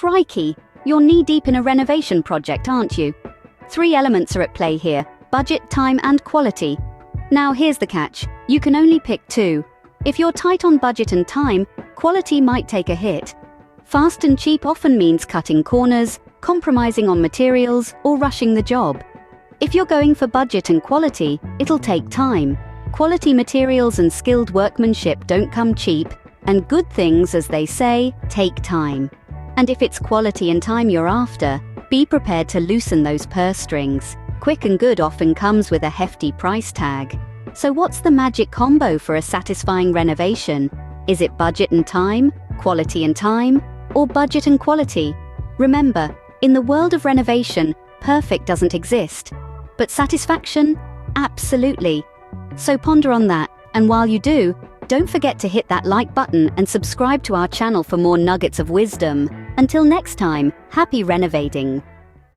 Crikey, you're knee-deep in a renovation project, aren't you? 3 elements are at play here: budget, time, and quality. Now here's the catch, you can only pick 2. If you're tight on budget and time, quality might take a hit. Fast and cheap often means cutting corners, compromising on materials, or rushing the job. If you're going for budget and quality, it'll take time. Quality materials and skilled workmanship don't come cheap, and good things, as they say, take time. And if it's quality and time you're after, be prepared to loosen those purse strings. Quick and good often comes with a hefty price tag. So what's the magic combo for a satisfying renovation? Is it budget and time, quality and time, or budget and quality? Remember, in the world of renovation, perfect doesn't exist. But satisfaction? Absolutely. So ponder on that, and while you do, don't forget to hit that like button and subscribe to our channel for more nuggets of wisdom. Until next time, happy renovating!